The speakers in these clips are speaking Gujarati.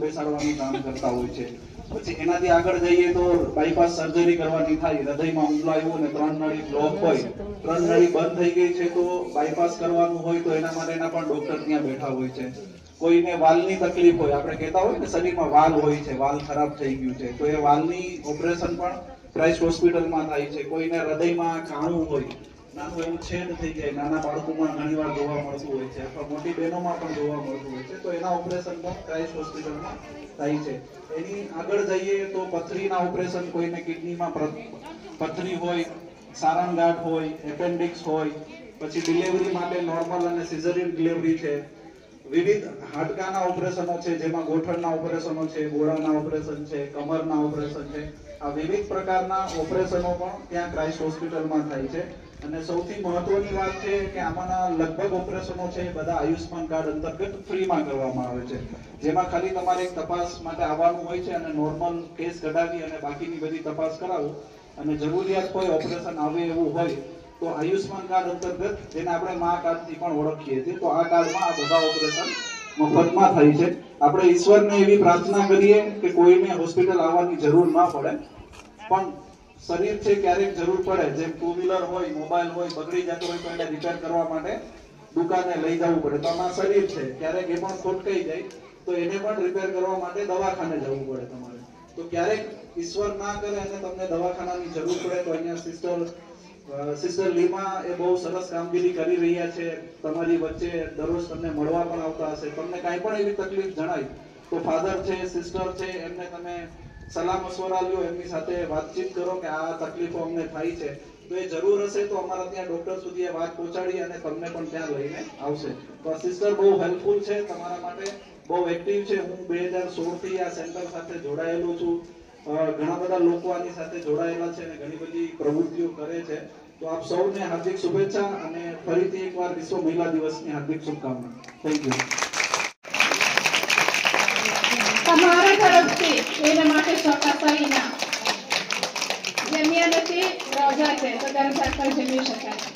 બેસાડવાનું કામ કરતા હોય છે। પછી એનાથી આગળ જઈએ તો બાયપાસ સર્જરી કરવાની થાય, હૃદયમાં હુમલો આવ્યો ને 3 નળી બ્લોક હોય, 3 નળી બંધ થઈ ગઈ છે તો બાયપાસ કરવાનું હોય તો એના માટેના પણ ડોક્ટર ત્યાં બેઠા હોય છે। કોઈને વાલની તકલીફ હોય, આપણે કહેતા હોય ને શરીરમાં વાલ હોય છે, વાલ ખરાબ થઈ ગયું છે તો એ વાલની ઓપરેશન પણ ક્રાઇસ્ટ હોસ્પિટલમાં થાય છે। કોઈને હૃદયમાં કાણું હોય, નાનું એવું છેદ થઈ જાય, નાના બાળકોમાં ઘણીવાર જોવા મળતું હોય છે અથવા મોટી બહેનોમાં પણ જોવા મળતું હોય છે તો એના ઓપરેશન પણ ક્રાઇસ્ટ હોસ્પિટલમાં થાય છે। એની આગળ જઈએ તો પથરીના ઓપરેશન, કોઈને કિડનીમાં પથરી હોય, સારણગાંઠ હોય, એપેન્ડિક્સ હોય, પછી ડિલિવરી માટે નોર્મલ અને સિઝેરિયન ડિલિવરી છે, વિવિધ હાડકાના ઓપરેશનો છે જેમાં ગોઠણના ઓપરેશનો છે, ગોળાના ઓપરેશન છે, કમરના ઓપરેશન છે। આ વિવિધ પ્રકારના ઓપરેશનો પણ ત્યાં ક્રાઇસ્ટ હોસ્પિટલમાં થાય છે। અને સૌથી મહત્વની વાત છે કે આમાંના લગભગ ઓપરેશનો છે બધા આયુષ્માન કાર્ડ અંતર્ગત ફ્રીમાં કરવામાં આવે છે, જેમાં ખાલી તમારે એક તપાસ માટે આવવાનું હોય છે અને નોર્મલ કેસ કઢાવી અને બાકીની બધી તપાસ કરાવો અને જરૂરિયાત કોઈ ઓપરેશન આવે એવું હોય તો આયુષ્માન કાર્ડ અંતર્ગત, જેને આપણે મા કાર્ડથી પણ ઓળખીએ છીએ, તો આ કાર્ડમાં આ બધા ઓપરેશન મફતમાં થાય છે। આપણે ઈશ્વરને એવી પ્રાર્થના કરીએ કે કોઈને હોસ્પિટલ આવવાની જરૂર ન પડે, પણ શરીર છે ક્યારેક જરૂર પડે, જેમ 2 વ્હીલર હોય, મોબાઈલ હોય, બગડી જતો હોય તો એને રિપેર કરવા માટે દુકાને લઈ જવું પડે, તો આમાં શરીર છે ક્યારેક એ પણ ખોટકાઈ જાય તો એને પણ રિપેર કરવા માટે દવાખાને જવું પડે તમારે। તો ક્યારેક ઈશ્વર ના કરે અને તમને દવાખાનાની જરૂર પડે તો અહીંયા સિસ્ટર લીમા એ બહુ સરસ કામગીરી કરી રહ્યા છે, તમારી વચ્ચે દરરોજ તમને મળવા પણ આવતા હશે। તમને કાંઈ પણ એવી તકલીફ જણાય તો ફાધર છે, સિસ્ટર છે, એમને તમે સલાહ મશવરા લ્યો, એમની સાથે વાતચીત કરો કે આ તકલીફો અમને થાય છે તો એ જરૂર હશે તો અમારા ત્યાં ડોક્ટર સુધી એ વાત પહોંચાડી અને તમને પણ ત્યાં લઈને આવશે। તો આ સિસ્ટર બહુ હેલ્પફુલ છે તમારા માટે, બહુ એક્ટિવ છે। હું 2016 થી આ સેન્ટર સાથે જોડાયેલો છું, ઘણા બધા લોકો આની સાથે જોડાયેલા છે અને ઘણી બધી પ્રવૃત્તિઓ કરે છે। તો આપ સૌને હાર્દિક શુભેચ્છા અને ફરીથી એકવાર વિશ્વ મહિલા દિવસની હાર્દિક શુભકામના। Thank you. તમારા તરફથી એના માટે ચોક્કસ ઇનામ જમ્યા નથી, રોજા છે તો ગરમ પર જમી શકાય।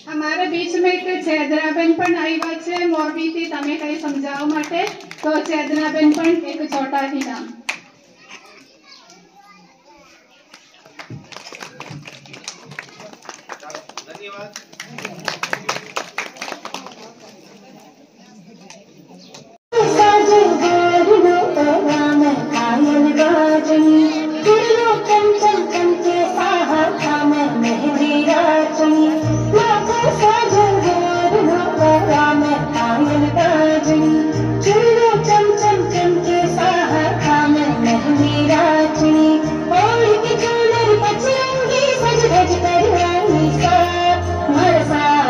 हमारे बीच में एक चेदनाबेन पण આવ્યા છે મોરબીથી, તમે કઈ સમજાવવા માટે, તો ચેદનાબેન પણ એક છોટા ઇનામ। ધન્યવાદ। Marasa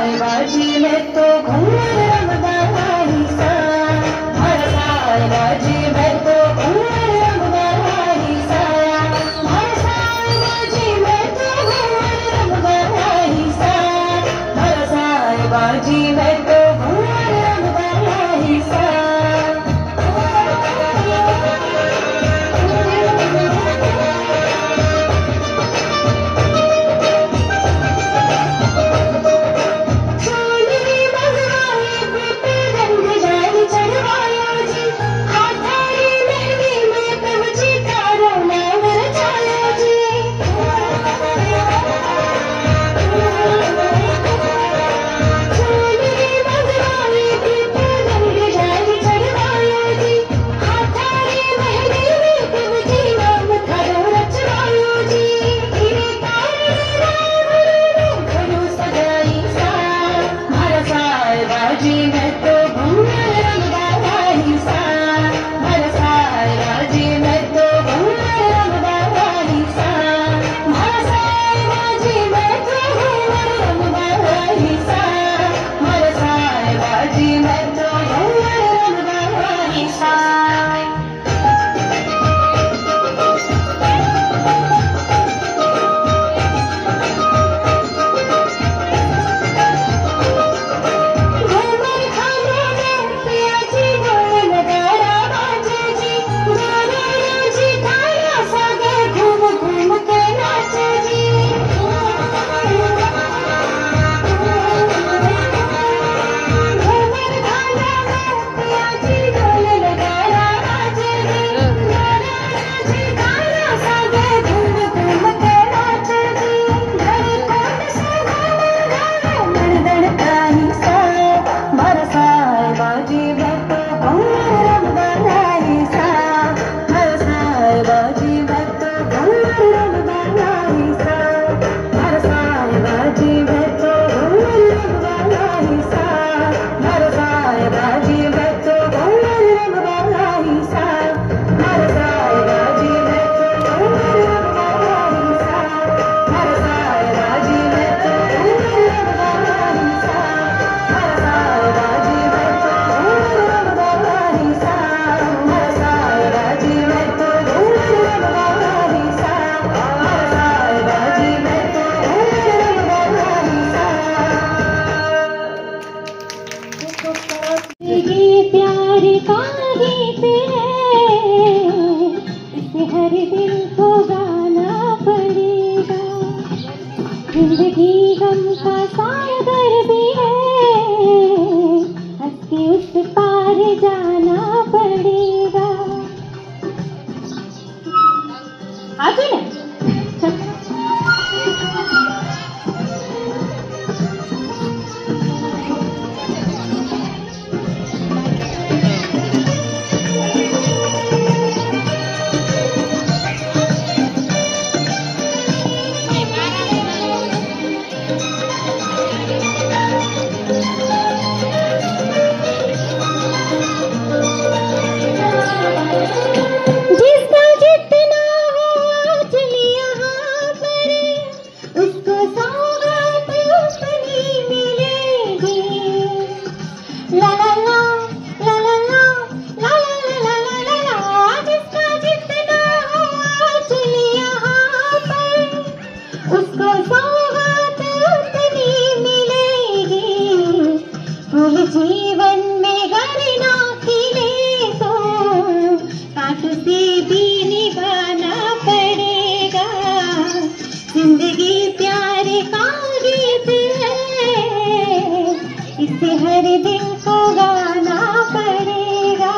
इसे हर दिल को गाना पड़ेगा।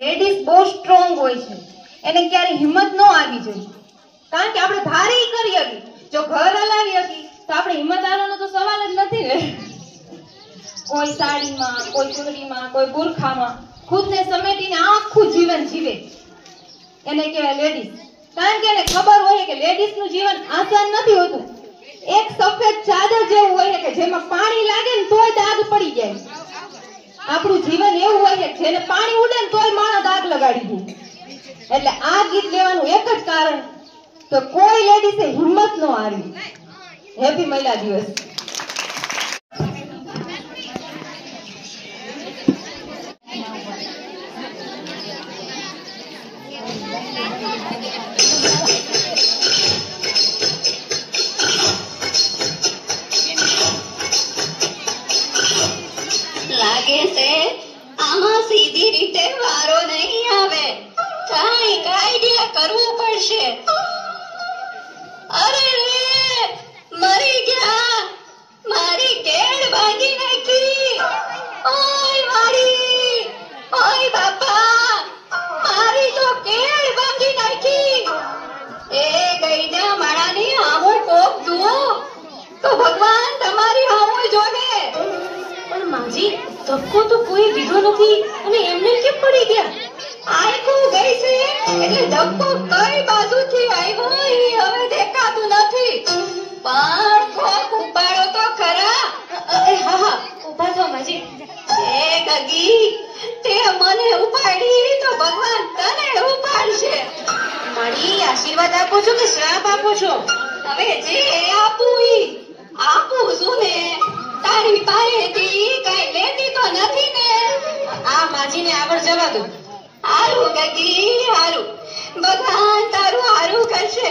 લેડીઝ બહુ સ્ટ્રોંગ હોય છે, એને ક્યારે હિંમત ન આવી જોઈએ, કારણ કે આપણે ધારી કરી હતી, જો ઘર હલાવી હતી તો આપણે હિંમત આવવાનો તો સવાલ જ નથી ને. કોઈ સાડીમાં, કોઈ ચૂંદડીમાં, કોઈ બુરખામાં ખુદને સમેટીને આખું જીવન જીવે, એને કહેવાય લેડીઝ. કારણ કે એને ખબર હોય કે લેડીઝનું જીવન આસાન નથી હોતું. એક સફેદ ચાદર જેવું હોય કે જેમાં પાણી લાગે ને તોય દાગ પડી જાય. આપણું જીવન એવું હોય કે જેને પાણી ઉડે ને તોય માણસ દાગ લગાડી દે. એટલે આ ગીત લેવાનું એક જ કારણ, તો કોઈ લેડીઝે હિંમત ન હારવી. હેપી મહિલા દિવસ. લાગે છે આમાં સીધી રીતે વારો નહીં આવે, કાંઈક આઈડિયા કરવું પડશે. અરે રે, મરી ગયા, મારી કેળ ભાંગી નાખી. ઓય મારી, ઓય બાપા, મારી તો કેળ ભાંગી નાખી. એ ગઈના માળાની આવું કોક જુઓ તો ભગવાન તમારી આવું જોને. પણ માજી, ધક્કો તો કોઈ દીધો નથી અને એમને કેમ પડી ગયા? આખું ગઈ છે એટલે ધક્કો કઈ બાજુથી આવ્યો એ હવે દેખાતું નથી, પણ કોક ઉપાડો તો ખરા. માજી આશીર્વાદ આપો છો કે શ્રાપ આપો છો? હવે જે આપું ઈ આપું છું ને, તારી પાસેથી કઈ લેતી તો નથી ને. આ માજીને આગળ જવા દો. હારું ગગી હારું, ભગવાન તારું હારું કરશે.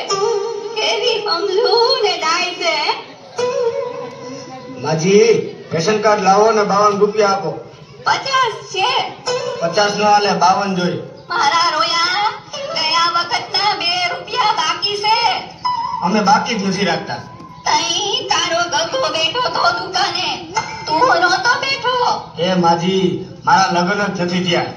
કેવી સમજું ને ડાય છે. માજી રેશન કાર્ડ લાવો ને 52 રૂપિયા આપો. 50 છે 50 નો હાલે 52 જોઈ. મારા રોયા. ગયા વખતના 2 રૂપિયા બાકી છે. અમે બાકી જ નથી રાખતા. તઈ તારો ગગો બેઠો તો દુકાને, તું નહોતો બેઠો. એ માજી મારા લગ્ન જ નથી થયા.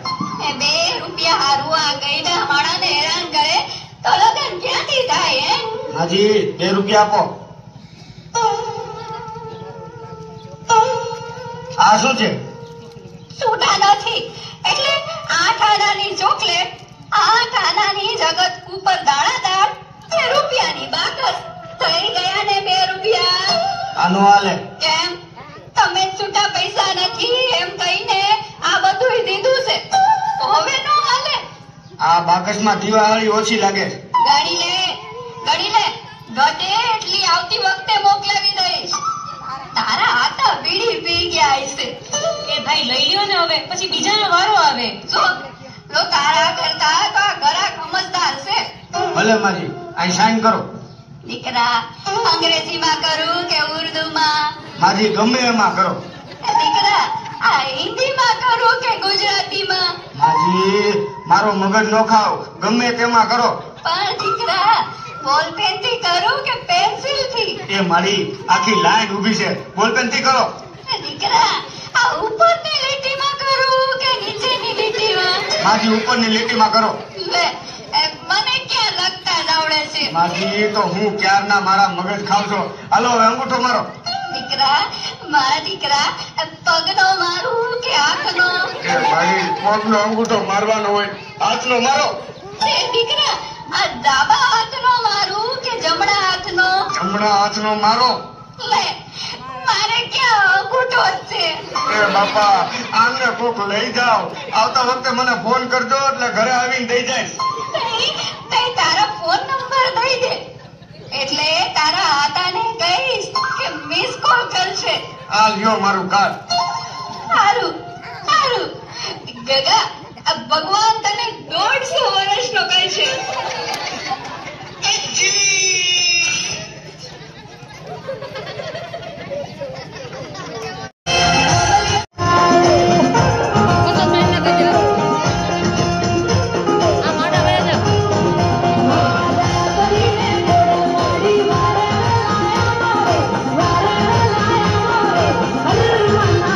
એ 2 રૂપિયા હારું આ ગઈડા માણાને હેરાન કરે તો લગન ક્યાંથી થાય હે? માજી 2 રૂપિયા આપો. આ શું છે? છૂટા નથી એટલે 8 આનાની ચોકલેટ, 8 આનાની જગત ઉપર દાણાદાર, 2 રૂપિયાની બાકસ. થઈ ગયા ને 2 રૂપિયા. આનો હાલે. કેમ તમે છૂટા પૈસા નથી એમ કહીને આ બધુંય દીધું છે તો હવે નો હાલે? આ બાકસમાં દિવાળી ઓછી લાગે. ગણી લે ઘટે એટલી આવતી વખતે મોકલાવી દઈશ. તારા હાથા બીડી પી ગયા હશે. એ ભાઈ લઈ લ્યો ને હવે, પછી બીજાનો વારો આવે. જો લો તારા કરતા તો આ ગરાક સમજદાર છે. ભલે માજી અહીં સાઈન કરો. દીકરા અંગ્રેજીમાં કરું કે ઉર્દુમાં? માજી ગમે એમાં કરો. દીકરા આ હિન્દીમાં કરું કે ગુજરાતીમાં? માજી મારો મગજ નો ખાવ, ગમે તેમાં કરો. પણ દીકરા બોલપેન થી કરું કે પેન્સિલ થી? એ મારી આખી લાઈન ઊભી છે, બોલપેન થી કરો. દીકરા આ ઉપરની લીટીમાં કરું કે નીચેની લીટીમાં? માજી ઉપરની લીટીમાં કરો. લે મને ક્યાં લગતા આવડે છે? માજી તો હું ક્યારના મારા મગજ ખાવ છો. હાલો હવે અંગૂઠો મારો. દીકરા મારા દીકરા પગનો મારું કે હાથનો? એ ભાઈ પગનો અંગૂઠો મારવાનો હોય, હાથનો મારો. એ દીકરા આ ડાબા હાથનો મારું કે જમણા હાથનો? જમણા હાથનો મારો. લે મારે ક્યાં અંગૂઠો જ છે? એ બાપા આમને કોક લઈ જાઓ. આવતા વખતે મને ફોન કરજો એટલે ઘરે આવીને દઈ જાય. તે તારા ફોન નંબર દઈ દે એટલે તારા હાથાને કહીશ કે મિસ કોલ કરશે. આ લ્યો મારું કાર્ડ. સારું ગગા ભગવાન તને 150 વર્ષનો કરશે. હનુમાન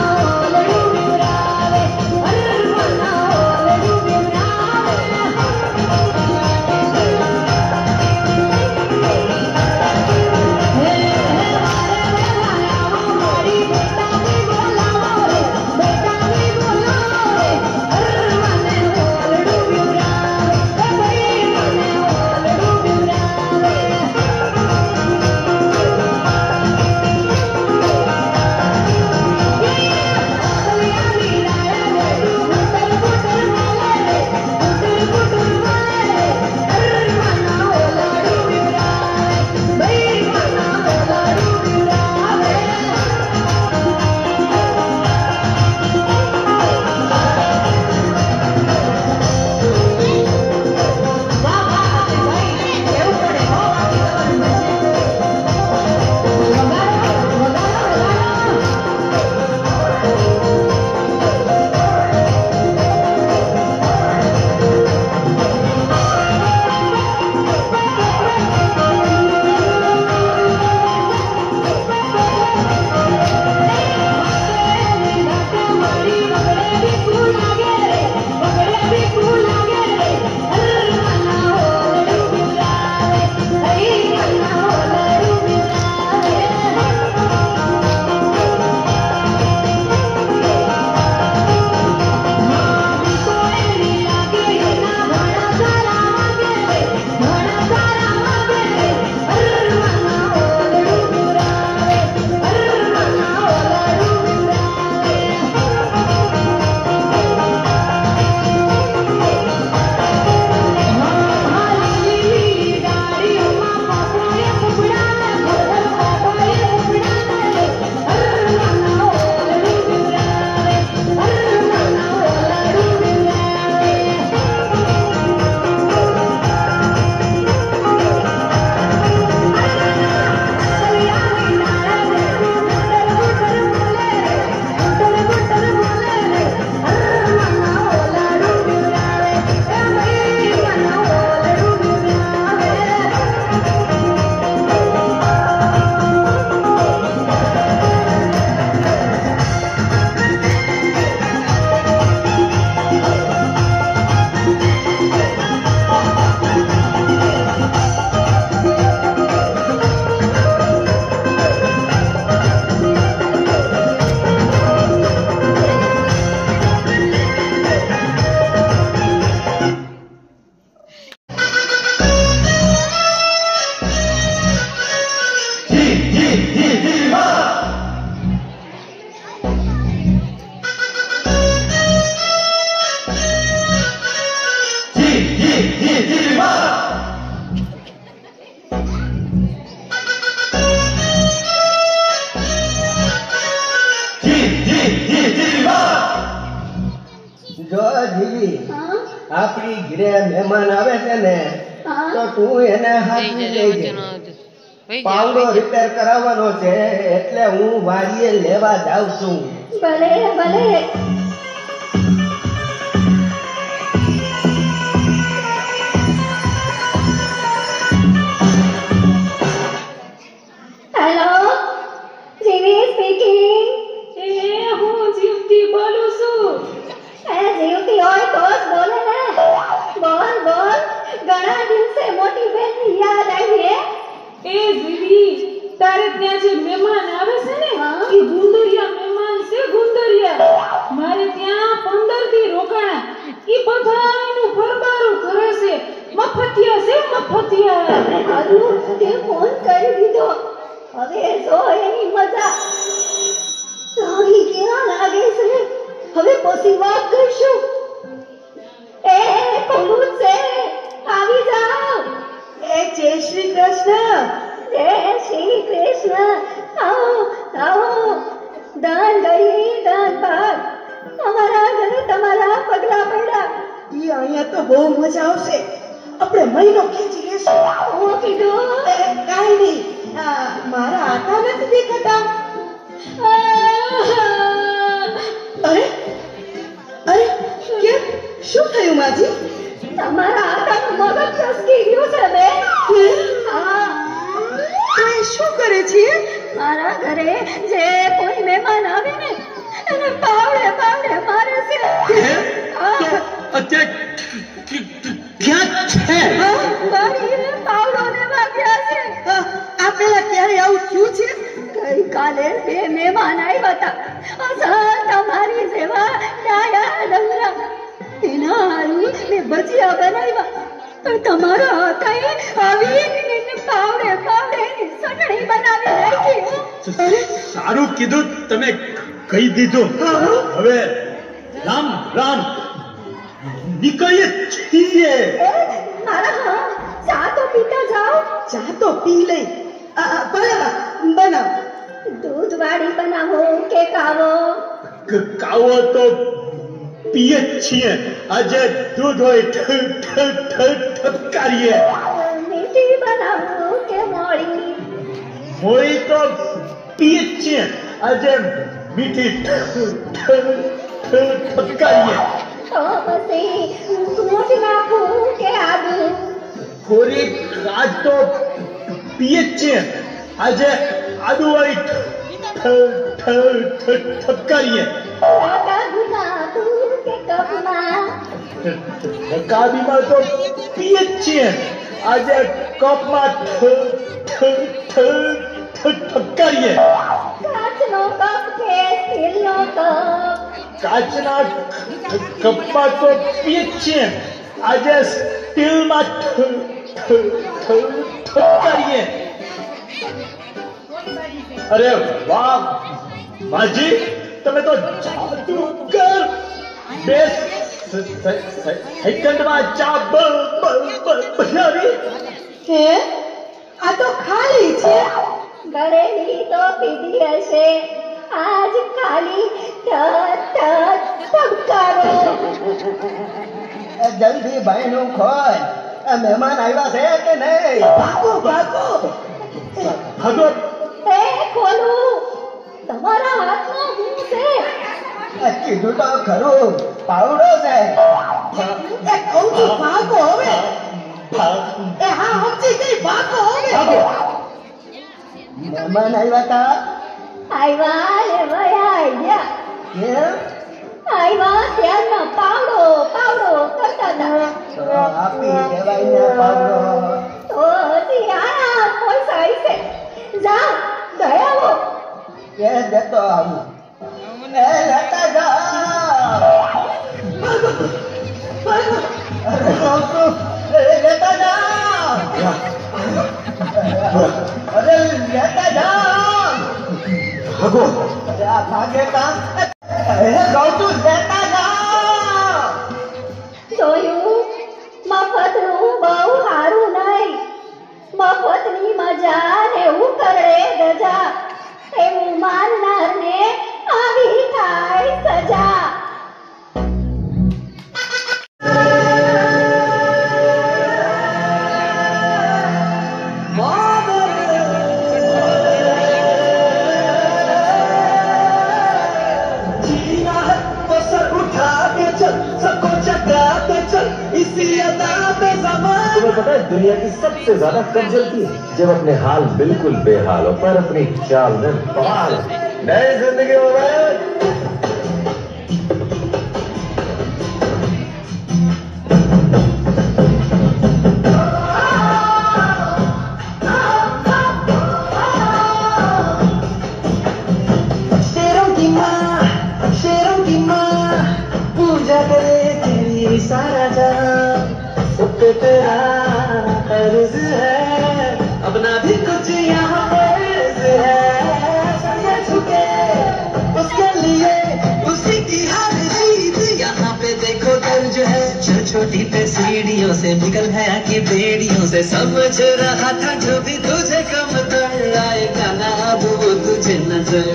આપણી ઘરે મહેમાન આવે છે ને તો તું એને હાથવી લેજે. પાવડો રિપેર કરાવવાનો છે એટલે હું વાડીએ લેવા જાઉં છું. ભલે ભલે. હેલો, જીવી સ્પીકિંગ. હું જીવતી બોલું છું. જીવતી હોય તો જ બોલે ને. બોલ બોલ. ઘણા દિવસે મોટી બેનની યાદ આવી. એ જીવી, તારે ત્યાં જે મહેમાન આવે છે ને એ ગુંદરિયા મહેમાન છે. ગુંદરિયા મારે ત્યાં 15 દી રોકાણા. ઈ બધાયનું ફરબારું કરે છે. મફતિયા છે મફતિયા. આદુ તે ફોન કરી દીધો. હવે જો એની મજા. સારી કેવા લાગે છે. હવે પછી વાત કરશું. એ કોણ છે? આવી જાઓ. એ જય શ્રી કૃષ્ણ. જય શ્રી કૃષ્ણ. આવો આવો. દાન ગળી દાન ભાગ. અમારા ઘરે તમારા પગલા પડ્યા. ઈ અહીંયા તો બહુ મજા આવશે. આપણે મહિનો ખેંચી લેશું. હું કીધું કાઈ નહીં. મારા આટા નથી દેખાતા. અરે અરે કેમ? શું થયું માજી? તમારા આટાનું મગજ ચસકી ગયું છે બે. હા. તો એ શું કરે છે? મારા ઘરે જે કોઈ મહેમાન આવે ને એને પાવડે પાવડે મારે છે. મારી પાવડો લેવા ગયા છે. આ પેલા ક્યારે આવું થયું છે? ગઈકાલે 2 મહેમાન આવ્યા હતા. અસલ તમારી જેવા ડાયા ડંગરા. એના હારું મેં ભજીયા બનાવ્યા. પણ તમારા હાથે આવી પાવડે પાવડે ચટણી બનાવી નાખી. સારું કીધું તમે કહી દીધું. હવે રામ રામ નીકળીએ છીએ. મારા ચા તો પીતા જાઓ. ચા તો પી લઈ. ભલે બનાવ. દૂધ વાળી બનાવો કે કાવો? કાવો તો પીએ જ છીએ. આજે દૂધ હોય ઠપકારીએ. મીઠી બનાવો કે મોળી? મોળી તો પીએ જ છીએ. આજે મીઠી ઠપકારીએ. તો પછી સૂંઠ નાખું કે આદુ? થોડી આજ તો પીએ જ છીએ. આજે આદુ વાળી ઠપકારીએ. આદુ નાખું કે કપમાં? કાબીમાં તો પીએ જ છીએ. આજે કપમાં ઠપકારીએ. કાચનો કપ કે સ્ટીલનો કપ? કાચના કપમાં તો પીએ જ છીએ. આજે સ્ટીલમાં ઠપકારીએ. અરે વાહ માજી, તમે તો જાદુગર. 2 સેકન્ડમાં ચા બનાવી. હે? આ તો ખાલી છે. ગળેલી તો પીધી હશે. આજ ખાલી ધબકારો. જલ્દી ભાઈનું ખોલ. મહેમાન આવ્યા છે કે નહીં? ભાગો ભાગો. ભાગો. એ ખોલું. તમારા હાથમાં શું છે? કીધું તો ખરું, પાવડો છે. એ કહું છું ભાગો હવે. એ હા સમજી ગઈ. ભાગો હવે. મહેમાન આવ્યા તા. આવ્યા ને વયા ગયા. કેમ? આવ્યા ત્યારના પાવડો પાવડો કરતા હતા. તો આપી દેવાય ને પાવડો. તો હજી આયા પહોંચાડી છે. જા ગયા આવો. કે જતો આવું. એ લેતા જાઓ. અરે કહું છું, લેતા જાઓ. અરે લેતા જાઓ. ભાગો. અરે આ ભાગે કા. કહું છું લેતા જાઓ. જોયું? મફતનું બહુ સારું નહીં. મફતની મજા ને ઉકળે ગજા. એવું માનનારને આવી થાય સજા. पता है दुनिया की सबसे ज्यादा कब जलती है? जब अपने हाल बिल्कुल बेहाल हो पर अपनी चाल में बवाल। नई जिंदगी में शेरों की माँ पूजा करे तेरी सारा जहां, सब पे तेरा अर्ज है, अपना भी कुछ यहाँ फर्ज है, झुके उसके लिए उसी की हर चीज यहाँ पे देखो दर्ज है, छोटी पे सीढ़ियों से निकल गया कि बेड़ियों से, समझ रहा था जो भी तुझे कम कर आएगा ना अब वो तुझे नजर।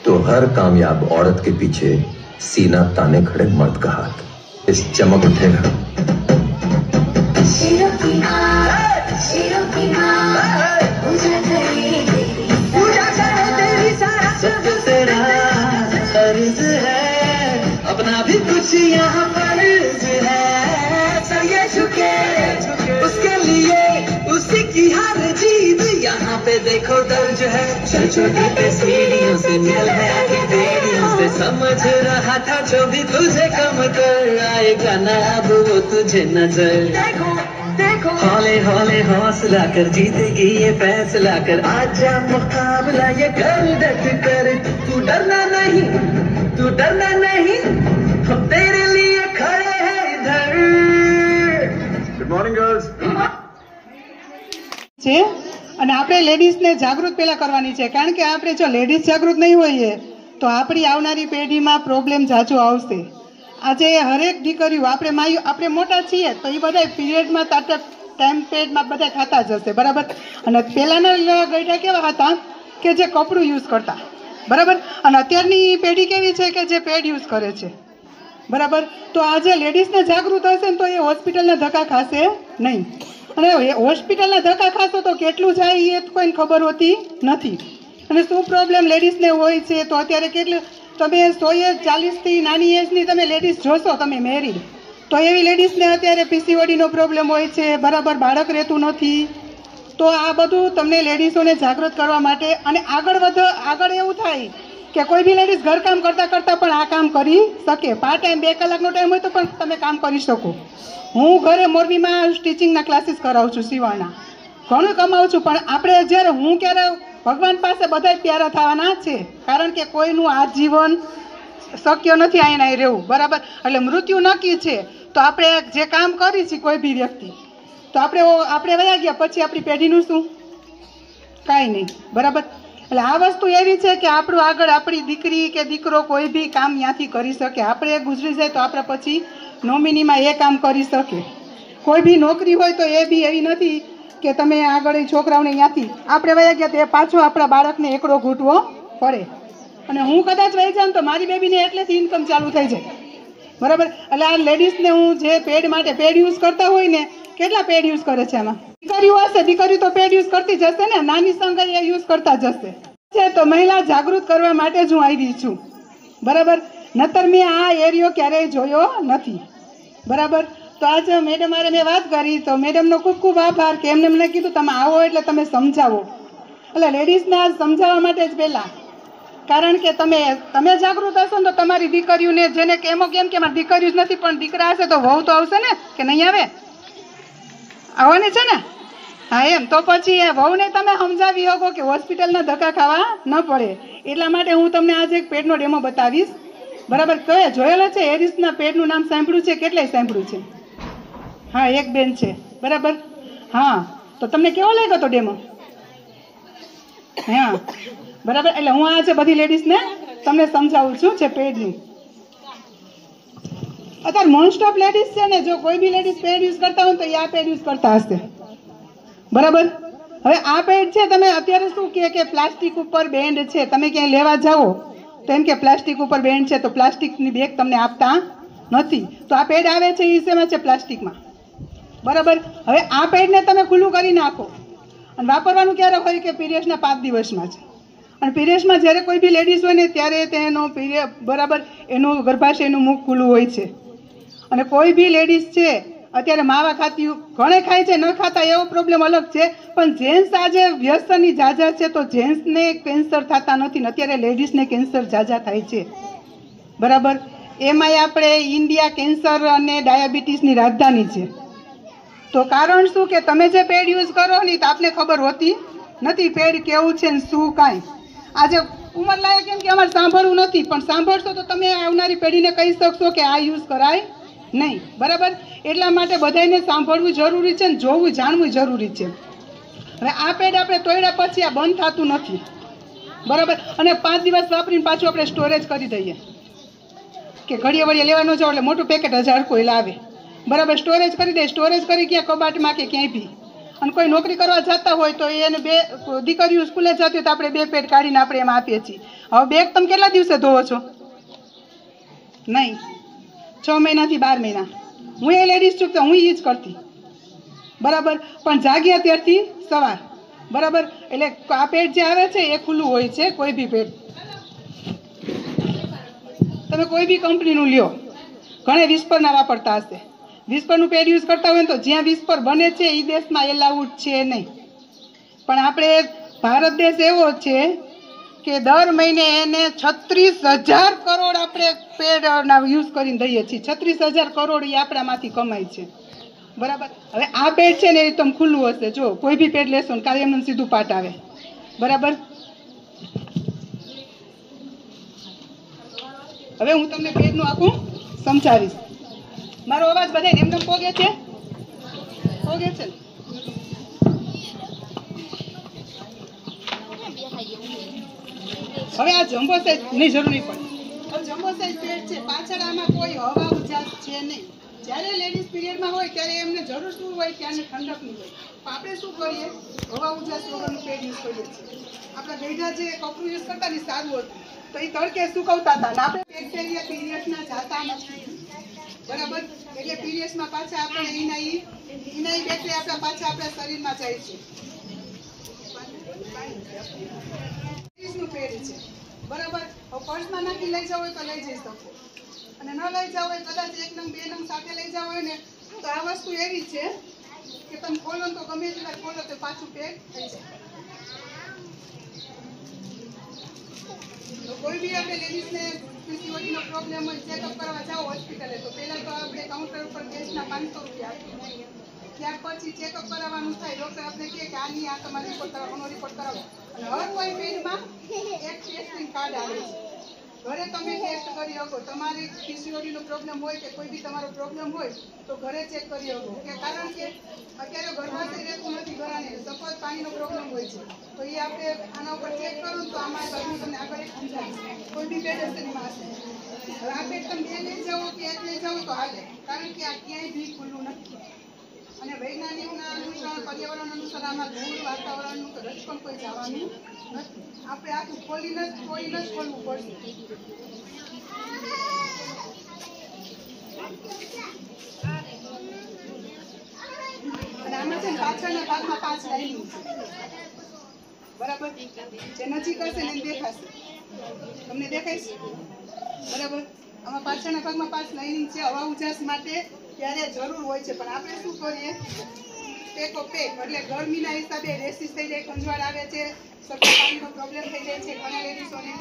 तो हर कामयाब औरत के पीछे सीना ताने खड़े मर्द का हाथ इस चमक उठेगा। तेरा अर्ज है, अपना भी कुछ यहाँ फर्ज है, सर ये झुके उसके लिए उसी की हर जीत यहाँ पे देखो दर्ज है, छोटी पे सीढ़ियों से निकल गया कि बेड़ियों से, समझ रहा था जो भी तुझे कम कर आएगा ना अब वो तुझे नजर। देखो हौले हौले हौसला कर जीतेगी ये फैसला कर, आजा मुकाबला ये कर डट कर, तू डरना नहीं हम तेरे लिए खड़े हैं इधर। Good morning girls. છે અને આપણે લેડીઝને જાગૃત પહેલા કરવાની છે, કારણ કે આપણે જો લેડીઝ જાગૃત નહીં હોઈએ તો આપણી આવનારી પેઢીમાં પ્રોબ્લેમ જાજો આવશે. આજે હરેક દીકરીઓ આપણે મોટા છીએ તો એ બધા પીરિયડમાં ટાઈમ પેડમાં બધા ખાતા જ હશે, બરાબર. અને પહેલાના ગઈડા કેવા હતા કે જે કપડું યુઝ કરતા, બરાબર. અને અત્યારની પેઢી કેવી છે કે જે પેડ યુઝ કરે છે, બરાબર. તો આજે લેડીઝને જાગૃત હશે ને તો એ હોસ્પિટલના ધક્કા ખાશે નહીં. અને હોસ્પિટલના ધક્કા ખાશો તો કેટલું જાય એ કોઈને ખબર હોતી નથી. અને શું પ્રોબ્લેમ લેડીઝને હોય છે તો અત્યારે કેટલું તમે 140થી નાની એજની તમે લેડીઝ જોશો, તમે મેરીડ તો એવી લેડીઝને અત્યારે પીસીઓડીનો પ્રોબ્લેમ હોય છે, બરાબર, બાળક રહેતું નથી. તો આ બધું તમને લેડીઝોને જાગૃત કરવા માટે અને આગળ એવું થાય કે કોઈ બી લેડીઝ ઘરકામ કરતાં કરતાં પણ આ કામ કરી શકે. પાર્ટ ટાઈમ 2 કલાકનો ટાઈમ હોય તો પણ તમે કામ કરી શકો. હું ઘરે મોરબીમાં સ્ટિચિંગના ક્લાસીસ કરાવું છું, સીવણના, ઘણું કમાવું છું. પણ આપણે જ્યારે હું ક્યારે ભગવાન પાસે બધા પ્યારા થવાના છે, કારણ કે કોઈનું આજીવન શક્ય નથી અહીંયા અહીં રહેવું, બરાબર. એટલે મૃત્યુ નક્કી છે. તો આપણે જે કામ કરી છે કોઈ બી વ્યક્તિ તો આપણે વયા ગયા પછી આપણી પેઢીનું શું? કાંઈ નહીં, બરાબર. એટલે આ વસ્તુ એવી છે કે આપણું આગળ આપણી દીકરી કે દીકરો કોઈ બી કામ ત્યાંથી કરી શકે. આપણે ગુજરી જાય તો આપણે પછી નોમિનીમાં એ કામ કરી શકે. કોઈ બી નોકરી હોય તો એ બી એવી નથી કે તમે આગળ છોકરાઓને ત્યાંથી આપણે વયા ગયા તો એ પાછો આપણા બાળકને એકડો ઘૂંટવો પડે. અને હું કદાચ વહી જાઉં તો મારી બેબીને એટલેથી ઇન્કમ ચાલુ થઈ જાય, બરાબર. એટલે આ લેડીઝને હું જે પેડ માટે પેડ યુઝ કરતા હોય ને, કેટલા પેડ યુઝ કરે છે આમાં? દીકરીઓ હશે, દીકરીઓ તો પેડ યુઝ કરતી જ હશે ને, નાની સંગાઈ એ યુઝ કરતા જ હશે. તો મહિલા જાગૃત કરવા માટે જ હું આવી છું, બરાબર. નતર મેં આ એરિયો ક્યારેય જોયો નથી, બરાબર. તો આજે મેડમ મારે મેં વાત કરી તો મેડમનો ખૂબ ખૂબ આભાર કે એમને મને કીધું તમે આવો એટલે તમે સમજાવો. એટલે લેડીઝને આ સમજાવવા માટે જ પહેલાં, કારણ કે તમે જાગૃત હશો ને તો તમારી દીકરીઓને, જેને કે એમાં કેમ કે મારી દીકરીઓ જ નથી પણ દીકરા હશે તો વહુ તો આવશે ને, કે નહીં આવે? આવવાની છે ને? હા એમ તો પછી એ વહુને તમે સમજાવી શકો કે હોસ્પિટલના ધક્કા ખાવા ન પડે, એટલા માટે હું તમને આજે એક પેડનો ડેમો બતાવીશ. બરાબર, કયા જોયેલો છે એરિસના પેડનું નામ સાંભળ્યું છે? કેટલાય સાંભળ્યું છે? હા, એક બેન છે. બરાબર, હા, તો તમને કેવો લાગ્યો તો ડેમો? હા, બરાબર. એટલે હું આજે બધી લેડીઝને તમને સમજાવું છું છે પેડની. અત્યારે મોસ્ટ ઓફ લેડીઝ છે ને, જો કોઈ બી લેડીઝ પેડ યુઝ કરતા હોય તો એ આ પેડ યુઝ કરતા હશે. બરાબર, હવે આ પેડ છે, તમે અત્યારે શું કે પ્લાસ્ટિક ઉપર બેન્ડ છે, તમે ક્યાંય લેવા જાઓ તો એમ કે પ્લાસ્ટિક ઉપર બેન્ડ છે, તો પ્લાસ્ટિકની બેગ તમને આપતા નથી. તો આ પેડ આવે છે એ શેમાં છે? પ્લાસ્ટિકમાં. બરાબર, હવે આ પેડને તમે ખુલ્લું કરી નાખો અને વાપરવાનું ક્યારે હોય કે પીરિયડ્સના 5 દિવસમાં છે. અને પીરિયડ્સમાં જ્યારે કોઈ બી લેડીઝ હોય ને ત્યારે તેનો પીરિયડ બરાબર એનું ગર્ભાશયનું મુખ ખુલ્લું હોય છે. અને કોઈ બી લેડીઝ છે અત્યારે માવા ખાતી ઘણે ખાય છે, ન ખાતા એવો પ્રોબ્લેમ અલગ છે, પણ જેન્ટ્સ આજે વ્યસનની જાજા છે તો જેન્ટ્સને કેન્સર થતા નથી ને અત્યારે લેડીઝને કેન્સર જાજા થાય છે. બરાબર, એમાંય આપણે ઇન્ડિયા કેન્સર અને ડાયાબિટીસની રાજધાની છે. તો કારણ શું કે તમે જે પેડ યુઝ કરો ને તો આપને ખબર હોતી નથી પેડ કેવું છે ને શું કાંઈ. આજે ઉંમર લાયક એમ કે અમારે સાંભળવું નથી, પણ સાંભળશો તો તમે આવનારી પેઢીને કહી શકશો કે આ યુઝ કરાય નહીં. બરાબર, એટલા માટે બધાને સાંભળવું જરૂરી છે ને જોવું જાણવું જરૂરી છે. હવે આ પેડ આપણે તોડ્યા પછી આ બંધ થતું નથી. બરાબર, અને 5 દિવસ વાપરીને પાછું આપણે સ્ટોરેજ કરી દઈએ કે ઘડીએ વળીએ લેવા ન જાવ એટલે મોટું પેકેટ 1000 કોઈ લાવે. બરાબર, સ્ટોરેજ કરી દે, સ્ટોરેજ કરી ક્યાં કબાટમાં કે ક્યાંય બી. અને કોઈ નોકરી કરવા જતા હોય તો એને 2 દીકરીઓ સ્કૂલે જતી હોય તો આપણે 2 પેડ કાઢીને આપણે એમાં આપીએ છીએ. હવે બેગ તમે કેટલા દિવસે ધોવો છો? નહીં, 6 મહિનાથી 12 મહિના. હું એ લેડીઝ છું તો હું એ જ કરતી. બરાબર, પણ જાગ્યા ત્યારથી સવાર. બરાબર, એટલે આ પેડ જે આવે છે એ ખુલ્લું હોય છે. કોઈ બી પેડ તમે કોઈ બી કંપનીનું લ્યો, ઘણા વિસ્પરના વાપરતા હશે. વિસ્પરનું પેડ યુઝ કરતા હોય તો જ્યાં વિસ્પર બને છે એ દેશમાં એલાઉડ છે નહીં. પણ આપણે ભારત દેશ એવો છે કે દર મહિને એને 36,000 કરોડ આપણે પેડના યુઝ કરીને દઈએ છીએ. 36,000 કરોડ એ આપણામાંથી કમાય છે. બરાબર, હવે આ પેડ છે ને એ તમે ખુલ્લું હશે. જો કોઈ બી પેડ લેશો ને કાલે એમને સીધું પાટ આવે. બરાબર, હવે હું તમને પેડનું આખું સમજાવીશ. મારો અવાજ બધાને એમને પોગે છે? પોગે છે. હવે આ જમ્બો સાઈઝ ની જરૂર નહીં પડે. હવે જમ્બો સાઈઝ પેડ છે, પાછળ આમાં કોઈ હવા ઉજાસ છે નહીં. જ્યારે લેડીઝ પીરિયડમાં હોય ત્યારે એમને જરૂર શું હોય? ત્યાંની ઠંડકની હોય. આપણે શું કરીએ? હવા ઉજાસ વગરનું પેડ યુઝ કરીએ છીએ. આપણા ગઈઢા જે કપડું યુઝ કરતા ને સારું હતું તો એ તડકે સુકવતા હતા ને આપણે બેક્ટેરિયા પીરિયડ્સના જાતા નથી. બરાબર, એટલે પીરિયડ્સમાં પાછા આપણે ઇનાઈ બેક્ટેરિયા આપણા પાછા આપણા શરીરમાં જાય છે. પેડ છે. બરાબર, પર્સમાં નાખી લઈ જાવ હોય તો લઈ જઈ શકો, અને ન લઈ જાવ હોય કદાચ 1 નંગ 2 નંગ સાથે લઈ જાવ હોય ને તો આ વસ્તુ એવી છે કે તમે ખોલો તો ગમે એટલા ખોલો તો પાછું પેડ થઈ જાય. તો કોઈ બી આપણે લેડીઝને પીસીઓડીનો પ્રોબ્લેમ હોય, ચેકઅપ કરવા જાઓ હોસ્પિટલે તો પહેલાં તો આપણે કાઉન્ટર ઉપર કેસના 500 રૂપિયા આપીએ. ત્યાર પછી ચેકઅપ કરાવવાનું થાય. ડૉક્ટર આપણે કહે કે આની આ તમારે રિપોર્ટ કરાવવાનો રિપોર્ટ કરાવો. અને હર કોઈ પેડમાં એક ટેસ્ટિંગ કાર્ડ આવે છે. ઘરે તમે ટેસ્ટ કરી શકો. તમારી પીસીઓડીનો પ્રોબ્લેમ હોય કે કોઈ બી તમારો પ્રોબ્લેમ હોય તો ઘરે ચેક કરી શકો. કે કારણ કે અત્યારે ગર્ભાશય રહેતું નથી ઘરાને, સફેદ પાણીનો પ્રોબ્લેમ હોય છે તો એ આપણે આના ઉપર ચેક કરો તો આમાં હું તમને આગળ એક સમજાવીશ. કોઈ બી પેડ હશે એમાં હશે. હવે આ પેડ તમે 2 લઈ જાઓ કે 1 લઈ જાઓ તો હાલે, કારણ કે આ ક્યાંય બી ખુલ્લું નથી. અને વૈજ્ઞાનિકના અનુસાર, પર્યાવરણ અનુસાર આમાં ધૂળ વાતાવરણનું તો રસ પણ કોઈ જવાનું નથી. આપણે આખું ખોલીને જ ખોલવું પડશે. અને આમાં છે ને પાછળના ભાગમાં 5 લાઈન છે. બરાબર, જે નજીક હશે ને એને દેખાશે. તમને દેખાય છે? બરાબર, આમાં પાછળના ભાગમાં 5 લાઈનિંગ છે. હવા ઉજાસ માટે ત્યારે જરૂર હોય છે, પણ આપણે શું કરીએ? પેકો પેક એટલે ગરમીના હિસાબે રેસીસ થઈ જાય, ખંજવાળ આવે છે, સખત પાણીનો પ્રોબ્લેમ થઈ જાય છે ઘણા લેડીઝોને.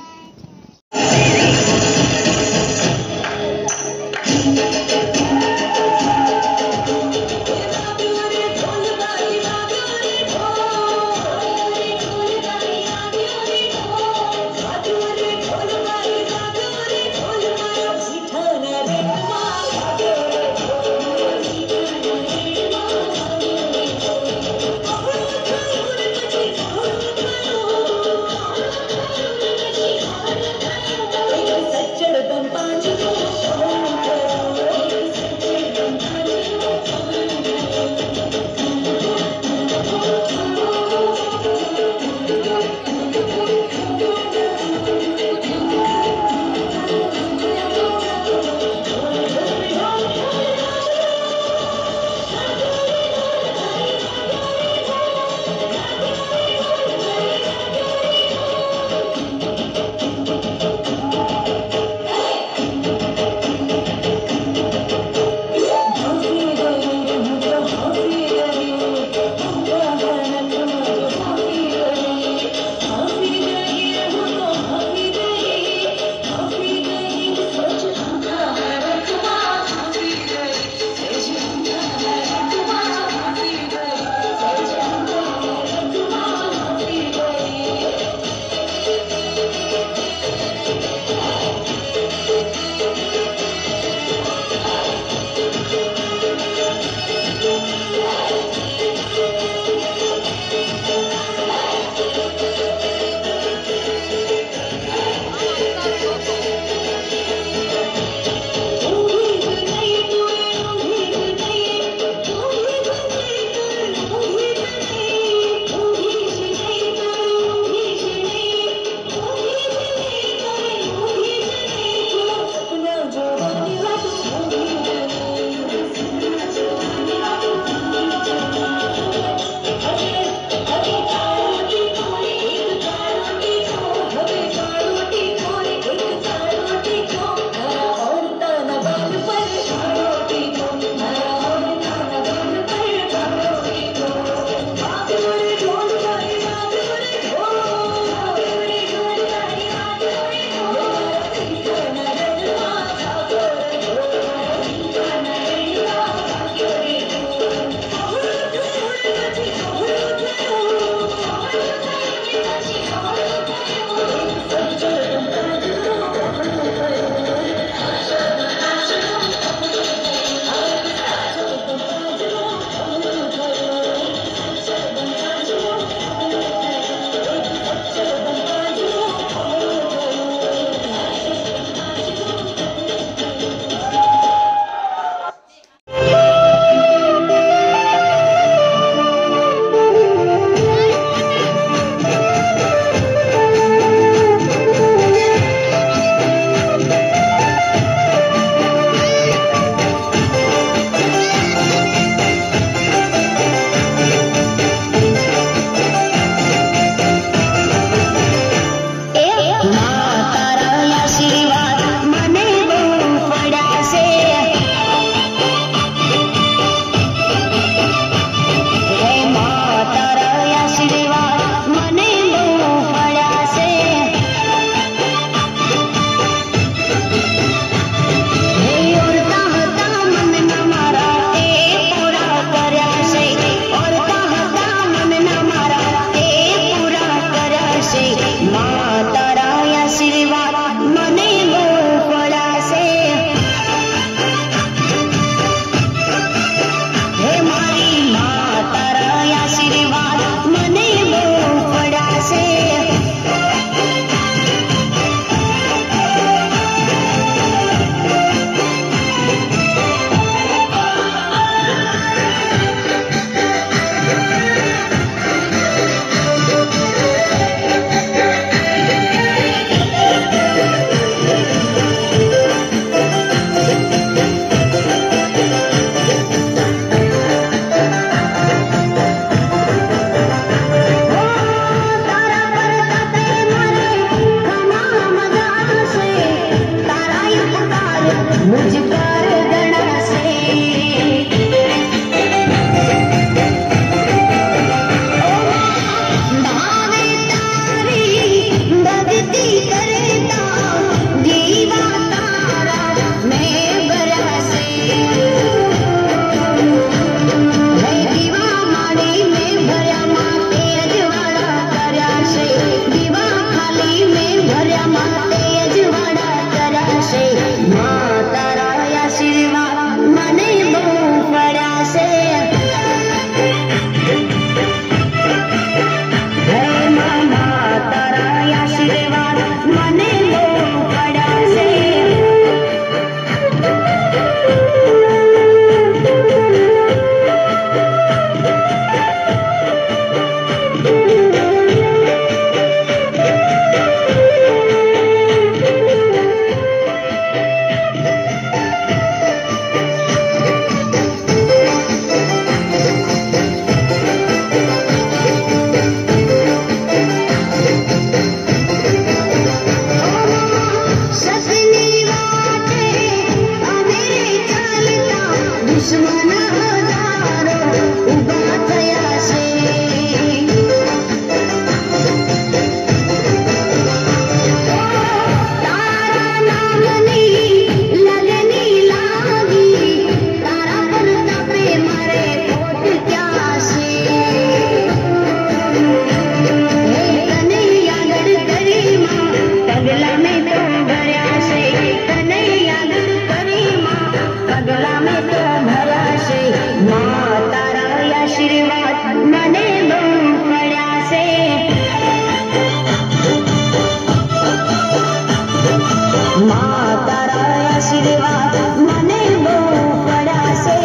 મને બહુ પડાશે.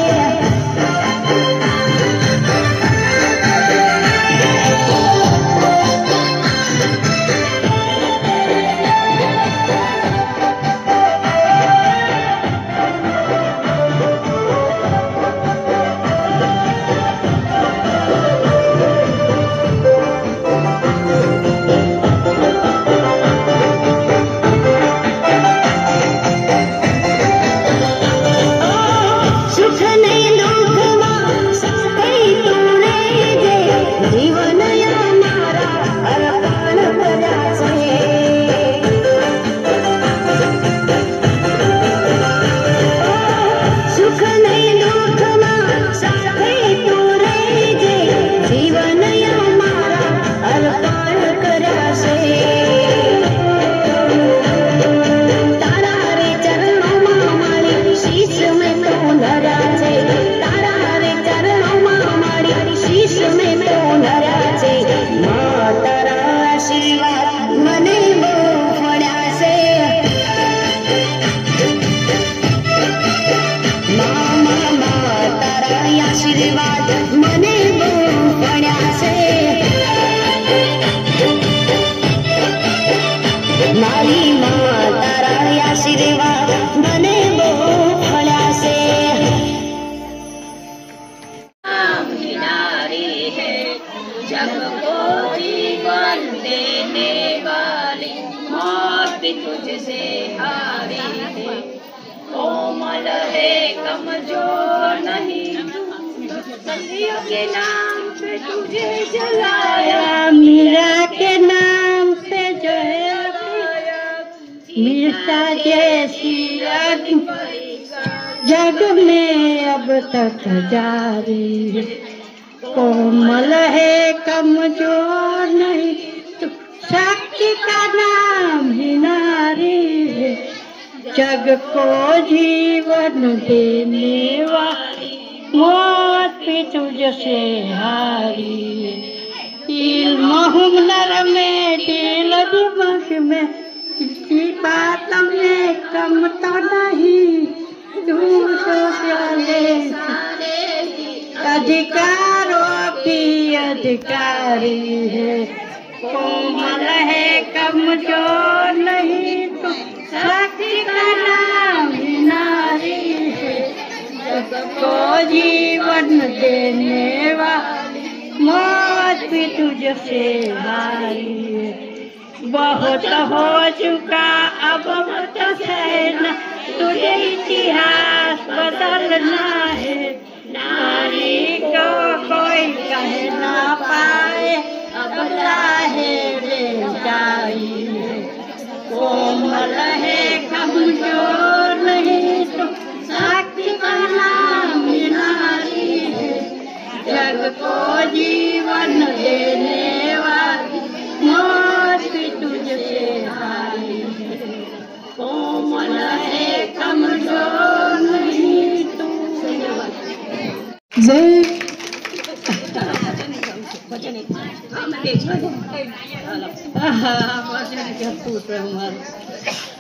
तुझसे हारी है, कोमल है कमजोर नहीं, सदियों के नाम पे तुझे जलाया, मीरा के नाम पे जो है मीरा जैसी जग में अब तक जारी है, कोमल है कमजोर नहीं, शक्ति का नाम ही नारी है, जग को जीवन देने वाली, मौत भी तुझसे हारी है, इल्म हुनर में दिल दिमाग में किसी बात में कम तो नहीं, दूसरों से अधिकारों की अधिकारी है, कोमल है कमजोर नहीं, तो शक्ति का नाम ही नारी है, सबको जीवन देने वाली, मौत भी तुझसे हारी है, बहुत हो चुका अब मत सहना, तुझे इतिहास बदलना है, नारी को कोई कह ना पाए, अब चाहे बेचारी है, कोमल है कमजोर नहीं, तो शक्ति का नाम ही नारी है, जग को जीवन देने वाली, मौत भी तुझसे हारी है, कोमल है कमजोर नहीं तू। जय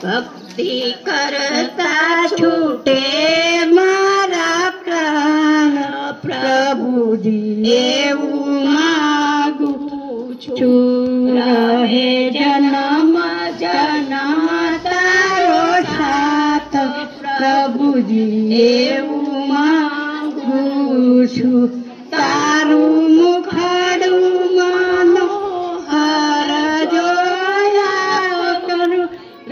भक्ति करता छूटे मारा प्राण, प्रभु जी એવું માગું છું, રહે જન્મ જન્મ તારો સાથ, પ્રભુજી એવું માગું છું, તારું મુખડું મનોહર જોયા કરું,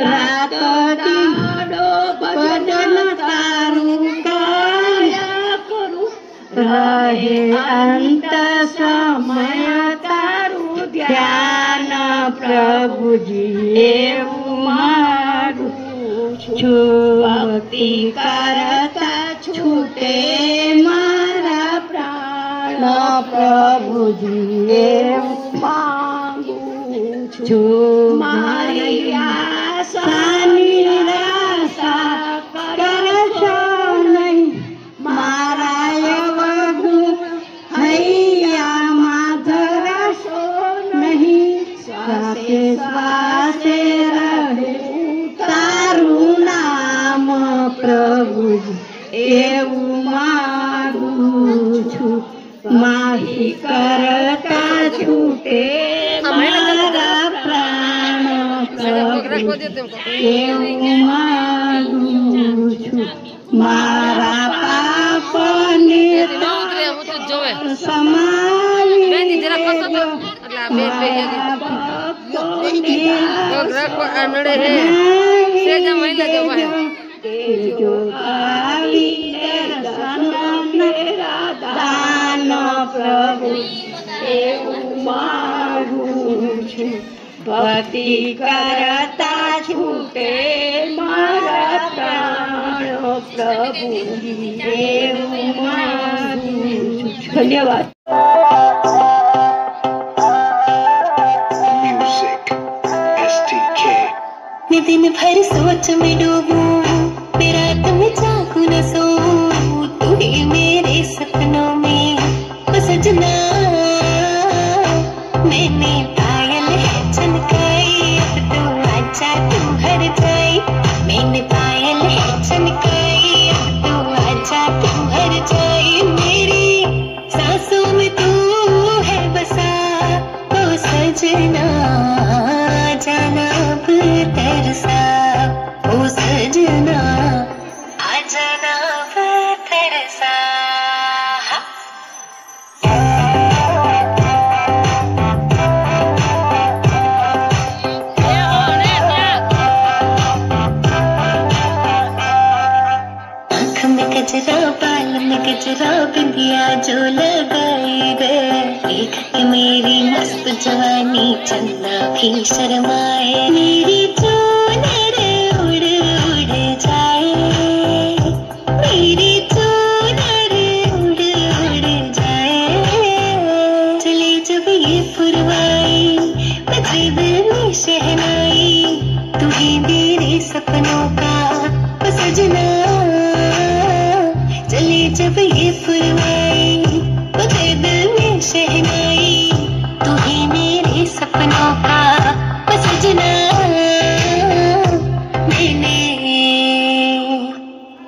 રાત દાડો ભજન તારું કર્યા કરું, રહે અંત સમય તારું ધ્યાન, પ્રભુજી એવું મારું છું, ભક્તિ કરતા છૂટે મારા પ્રાણ, પ્રભુજી એવું માંગુ છું, મારી આશા નિરાશા કરશો નહીં, મારા અવગુણ હૈયામાં ધરશો નહીં, શ્વાસે શ્વાસે રહે તારું નામ પ્રભુ. પ્રભુજી એવું માગું છું. માહી કરતા છૂટે મારા પ્રાણ પ્રભુ એવું માગું છું. મારા પાપને સમાવી લેજો. પ્રભુ એવું માગું છું. ભક્તિ કરતા છૂટે મારા પ્રાણ પ્રભુ એવું માગું છું. ધન્યવાદ. मैं दिन भर सोच में डूबूं, मैं रात में जागूं न सोऊं, तू ही मेरे सपनों में ओ सजना. मैंने पायल है चमकाई, अब तो आजा तू हर जाई. मैंने पायल है चमकाई, अब तो आजा तू हर जाई. मेरी सांसों में तू है बसा, ओ सजना. जाना अब तरसा, ओ सजना. आ जाना अब तरसा. आँख में गजरा, बाल में गजरा, बिंदिया जो लगाई रे. देख के मेरी मस्त जवानी चंदा भी शर्माए. मेरी चूनर उड़ उड़ जाए, मेरी चूनर उड़ उड़ जाए. चले जब ये पुरवाई, बजे दिल में शहनाई. तू ही मेरे सपनों का ओ सजना. चले जब ये पुरवाई, बजे दिल में शहनाई. तू ही मेरे सपनों का ओ सजना.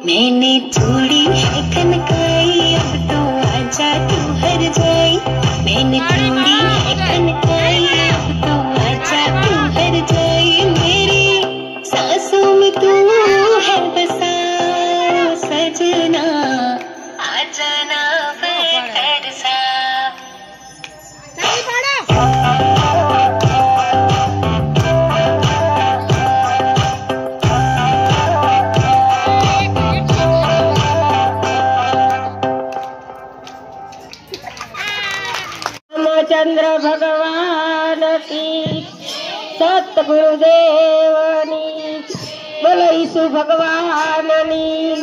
मैंने छोड़ी है कनकाई, अब तो आजा तू हर जाई. मैंने छोड़ी है कनकाई, अब तो आजा तू हर जाई. मेरी सांसों में तू है बसा, सजना. आ जाना तरसा. રામચંદ્ર ભગવાન કી, સતગુરુદેવની, બોલો ઈસુ ભગવાનની.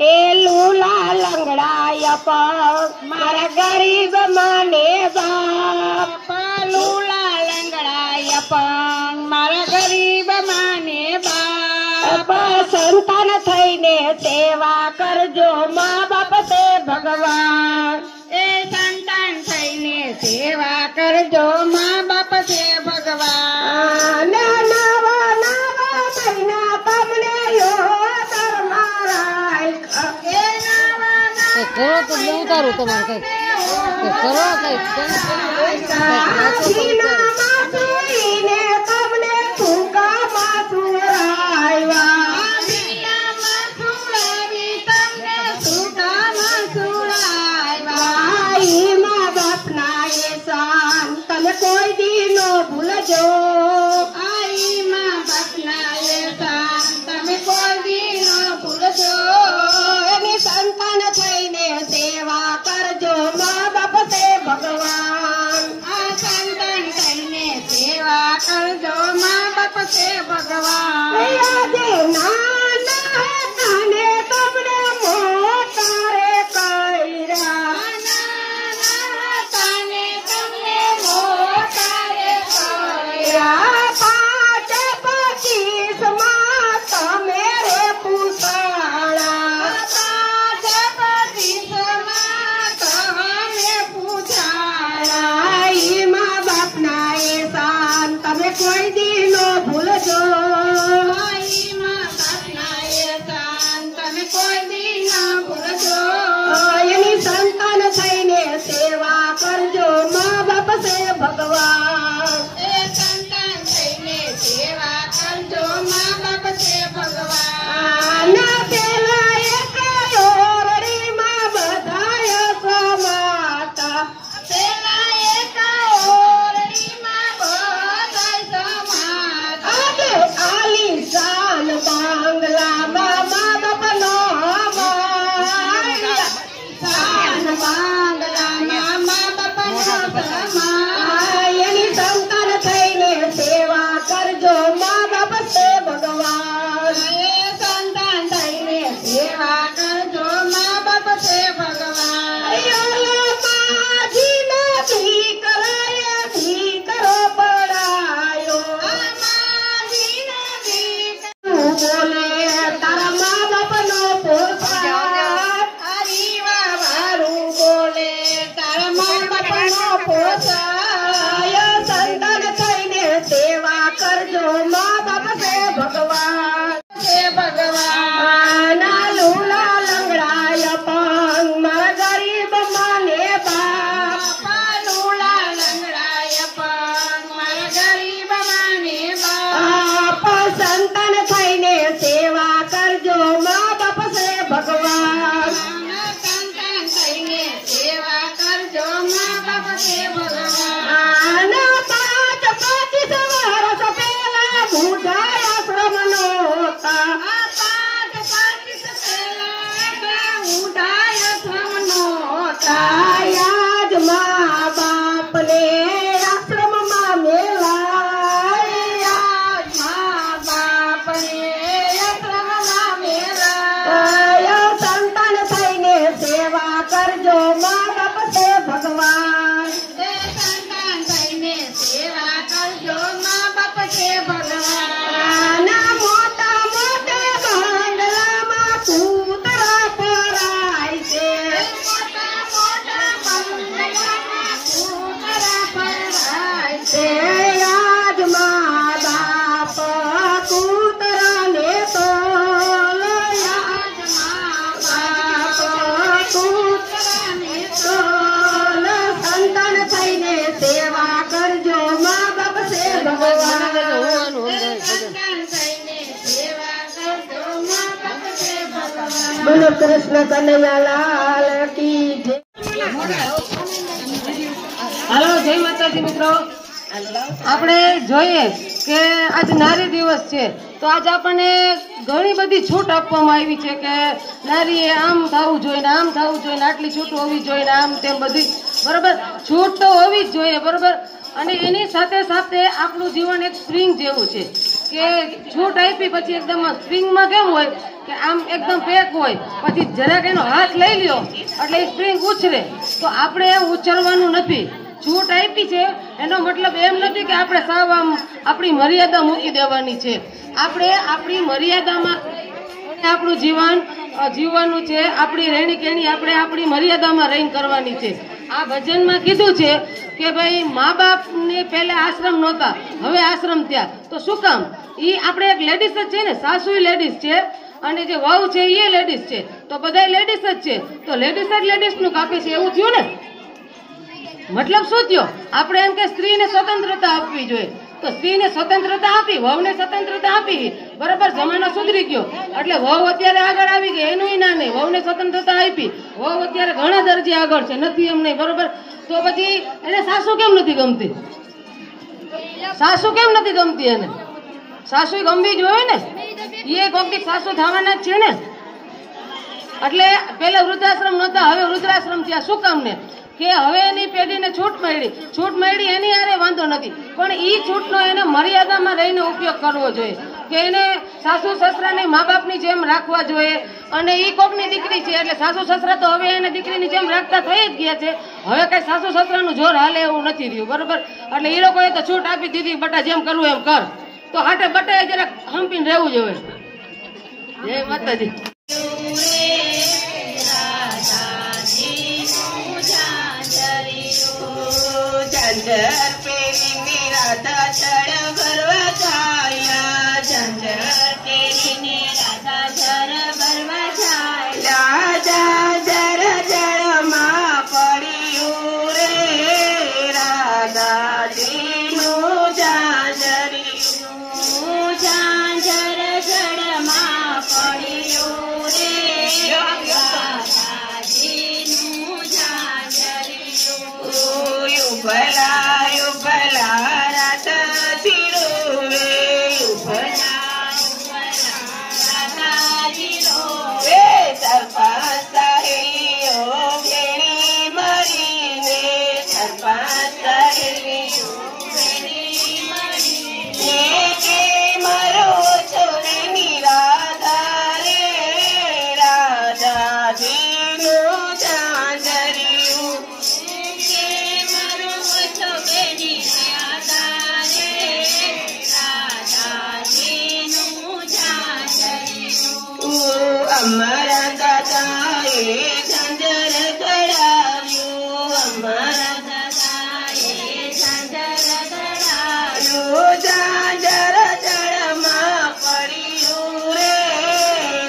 એ લૂલા લંગડાય પગ મારા ગરીબ મને બાપ. લૂલા લંગડાય પગ મારા ગરીબ મને બાપ. સંતાન થઈને સેવા કરજો મા બાપ તે ભગવાન. એ સંતાન થઈને સેવા કરજો મા બાપ છે ભગવાન. નવા નવા મહિના તમને યોતર મારાય. એ નવા કરો તો હું ઉતારું તમારે કઈ કરો કઈ તમને ટૂંકા માથુરાય. તમે કોઈ દી નો ભૂલજો. આઈ માં બાપના એસાન તમે કોઈ દી નો ભૂલજો. એની સંતાન થઈને સેવા કરજો મા બાપ તે ભગવાન. આ સંતાન થઈને સેવા કરજો બોલો કૃષ્ણ કનૈયાલાલ કી જય. હાલો, જય માતાજી મિત્રો. આપણે જોઈએ કે આજ નારી દિવસ છે, તો આજ આપણને ઘણી બધી છૂટ આપવામાં આવી છે કે નારીએ આમ થવું જોઈએ, આમ થવું જોઈએ, આટલી છૂટ હોવી જોઈએ, આમ તેમ બધી. બરોબર, છૂટ તો હોવી જ જોઈએ. બરોબર, અને એની સાથે સાથે આપણું જીવન એક સ્પ્રિંગ જેવું છે કે છૂટ આપી પછી એકદમ સ્પ્રિંગમાં કેમ હોય કે આમ એકદમ પેક હોય, પછી જરાક એનો હાથ લઈ લ્યો એટલે એ સ્પ્રિંગ ઉછરે. તો આપણે એમ ઉછરવાનું નથી. છૂટ આપી છે એનો મતલબ એમ નથી કે આપણે સાવ આમ આપણી મર્યાદા મૂકી દેવાની છે. આપણે આપણી મર્યાદામાં આપણું જીવન જીવવાનું છે. આપણી રહેણી કેણી આપણે આપણી મર્યાદામાં રહીને કરવાની છે. આ ભજનમાં કીધું છે કે ભાઈ મા બાપ ને પહેલા આશ્રમ નહોતા, હવે આશ્રમ થયા. તો શું કામ? ઈ આપણે એક લેડીઝ જ છે ને, સાસુ લેડીઝ છે અને જે વહુ છે એ લેડીઝ છે, તો બધા લેડીઝ જ છે. તો લેડીઝ જ લેડીઝ નું કાપે છે એવું થયું ને. મતલબ શું થયો? આપણે એમ કે સ્ત્રીને સ્વતંત્રતા આપવી જોઈએ, તો સ્ત્રીને સ્વતંત્રતા આપી, વહુને સ્વતંત્રતા આપી. બરાબર, જમાનો સુધરી ગયો એટલે વહુ અત્યારે આગળ આવી ગઈ, એનું ના નહીં. વહુને સ્વતંત્રતા આપી, વહુ અત્યારે ઘણા દરજે આગળ છે, નથી એમ નહીં. બરોબર, તો પછી એને સાસુ કેમ નથી ગમતી? સાસુ કેમ નથી ગમતી એને? સાસુ ગમવી જ હોય ને, એ કોઈક સાસુ થવાના જ છે ને. એટલે પેલા વૃદ્ધાશ્રમ નહોતા, હવે વૃદ્ધાશ્રમ થયા. શું કામ ને કે હવે એની પેઢીને છૂટ મળી એની હારે વાંધો નથી, પણ ઈ છૂટનો એને મર્યાદામાં રહીને ઉપયોગ કરવો જોઈએ કે એને સાસુ સસરાને મા બાપની જેમ રાખવા જોઈએ. અને ઈ કોકની દીકરી છે એટલે સાસુ સસરા તો હવે એને દીકરીની જેમ રાખતા થઈ જ ગયા છે. હવે કઈ સાસુ સસરાનું જોર હાલે એવું નથી રહ્યું. બરોબર, એટલે એ લોકોએ તો છૂટ આપી દીધી, બટા જેમ કરવું એમ કર. તો હાટે બટાએ જરાક હંપીને રહેવું જોઈએ. જય માતાજી. ઝંઝર પેરીને રાધા ચડ ભરવા જાય, ઝંઝર પેરીને રાધા ચડ ભરવા જાય. રાધા જર જળમાં પડ્યું રે રાધાજીનું ઝાંઝરિયું, ઝાંઝર જળમાં પડ્યું રે રાધાજીનું ઝાંઝરિયું. ભલા રાત ધીરોવે, સરપંચ સહેલીઓ ભેળી મળીને, સરપંચ સહેલીઓ ભેળી મળીને કે મારો છોરીની રાધા રે રાધાજીનું ઝાંઝરિયું, અમારા દાદાએ ઝાંઝર ઘડાવ્યું, અમારા દાદાએ ઝાંઝર ઘડાવ્યું, ઝાંઝર જળમાં પડ્યું રે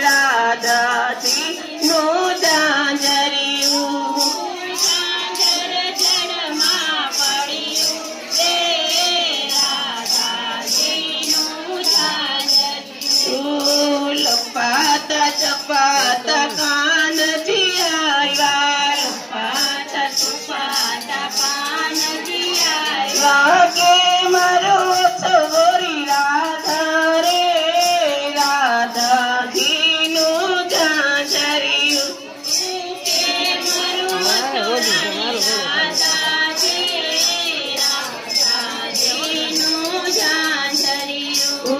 રાધાજીનું ઝાંઝરિયું, ઝાંઝર જળમાં પડ્યું રે રાધાજીનું ઝાંઝરિયું. લપાતા ચપાતા કાનથી આવ્યા, લપાતા ચપાતા કાનથી આવ્યા કે મારો છોરી રાધા રે રાધાજીનું ઝાંઝરિયું, કે મારો છોરી રાધા રે રાધાજીનું ઝાંઝરિયું.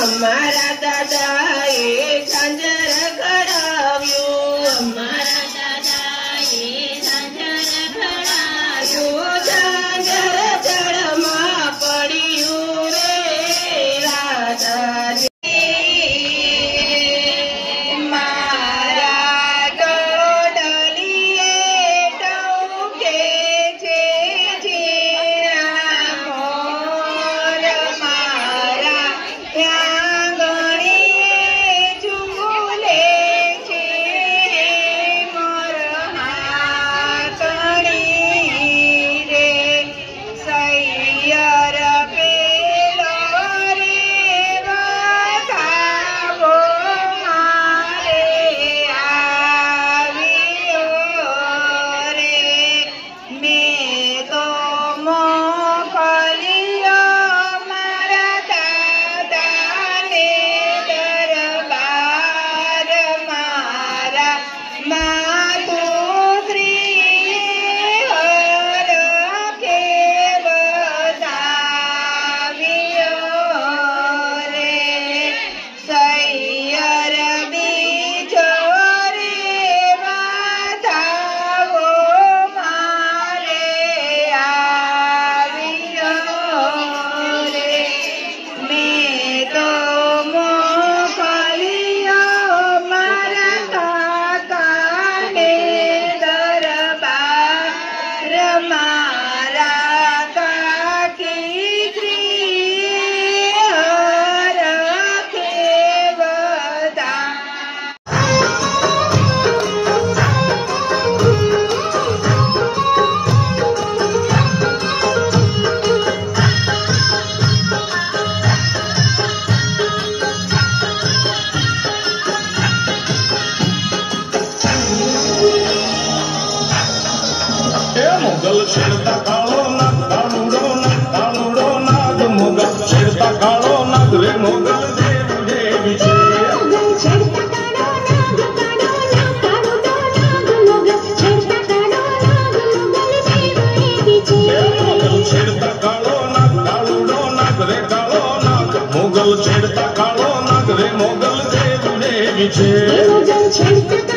અમારા દાદાએ ઝાંઝર ઘડાવ્યું, મોગલ છેડતા કાળો નાગ કાળુડો નાગ મોગલ છેડતા કાળો નાગ રે મોગલ દેવ દેવી છે મોગલ છેડતા કાળો નાગ કાળુડો નાગ મોગલ છેડતા કાળો નાગ મોગલ દેવ દેવી છે મોગલ છેડતા કાળો નાગ કાળુડો નાગ રે કાળો નાગ મોગલ છેડતા કાળો નાગ રે મોગલ દેવ દેવી છે મોગલ છેડતા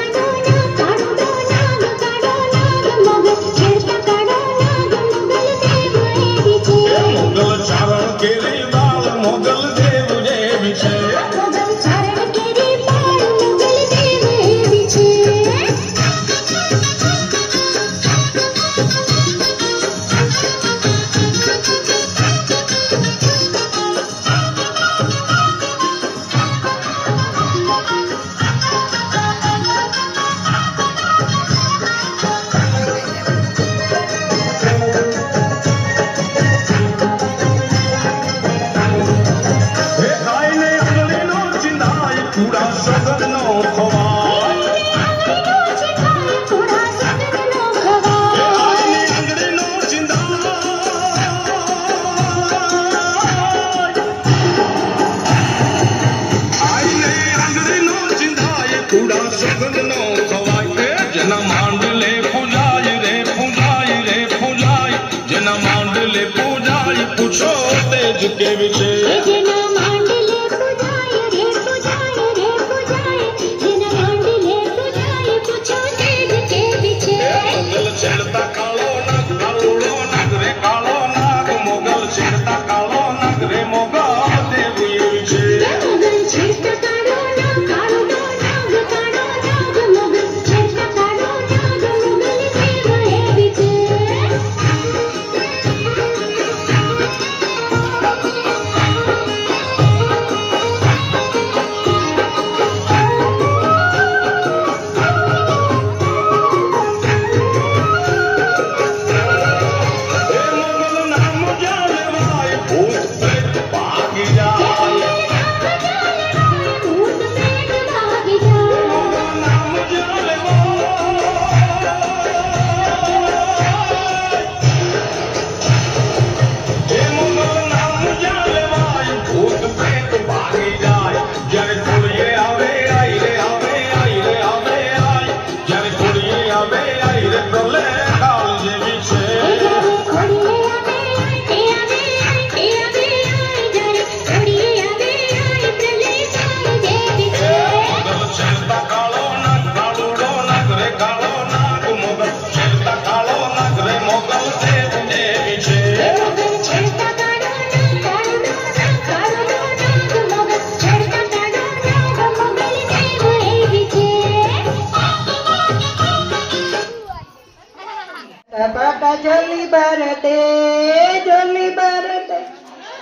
जोली बरदे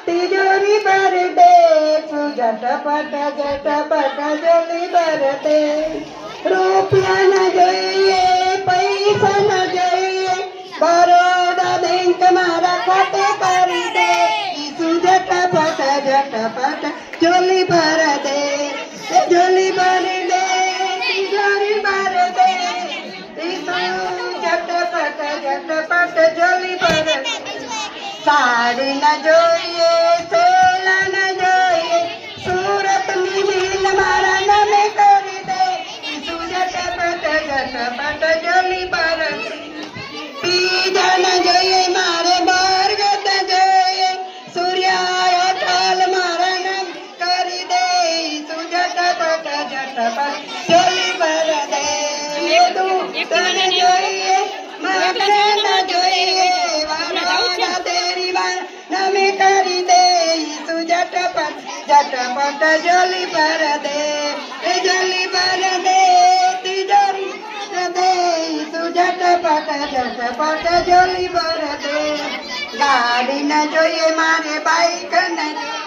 तिजोरी बरदे जटपट जोली बरदे रूपिया न જોઈએ પૈસા ન જોઈએ બરોડા બેંક મારા ખાતે કરી દે ઈસુ જટપટ જોલી બરદે જોલી બરદે तिजोरी बरदे ઈસુ झटपट जोली बरदे साड़ी न જોઈએ સેલા ન જોઈએ સુરતની મિલ મારા નામે કરી દે ઈસુ झटपट જોલી બરદે પીઝા ન જોઈએ મારે બર્ગર ન જોઈએ સૂર્યા હોટલ મારા નામ કરી દે ઈસુ झटपट જોલી બરદે દૂધ ન જોઈએ માખણ ન જોઈએ વાળા તેરી નામે કરી દે ઈસુ झटपट જોલી બરદે જોલી બરદે તિજોરી બરદે ઈસુ झटपट જોલી બરદે ગાડી ન જોઈએ મારે બાઈક ન જોઈએ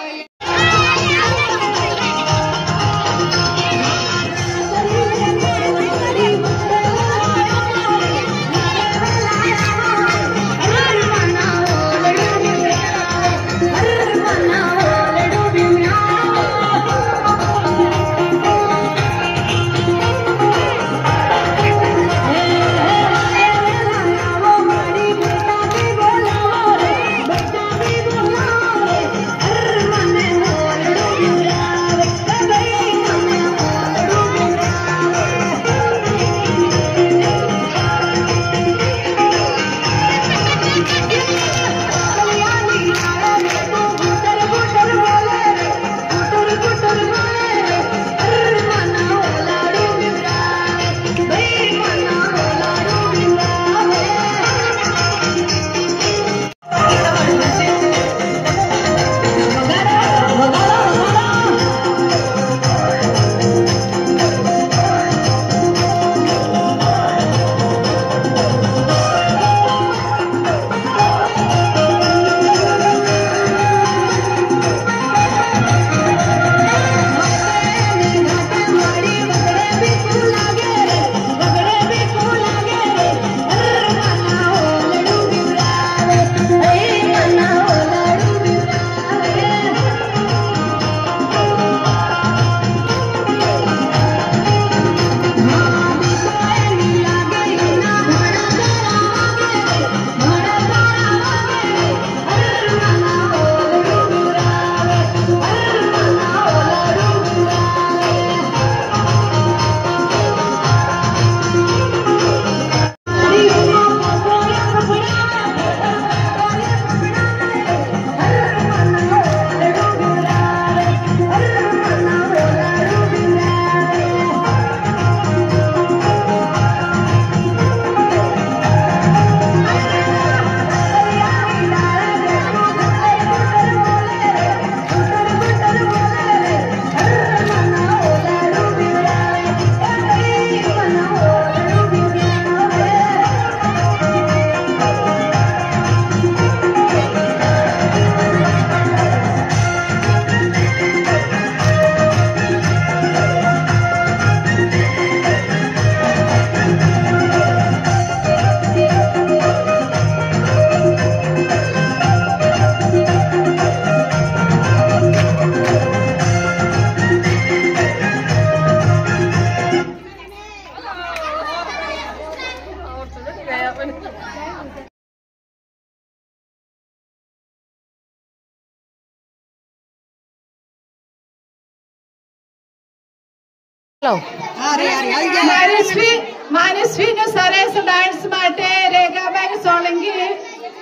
માનસ્વીનું સરસ ડાન્સ માટે રેગાબેન સોલંકી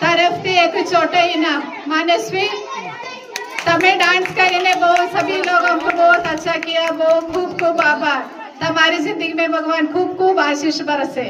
તરફથી એક छोटे इनाम। मानस्वी तमें डांस કરીને બહુ सभी लोग हमको बहुत अच्छा किया, बहुत खूब खूब आभार। तुम्हारी जिंदगी में भगवान खूब खूब आशीष बरसे।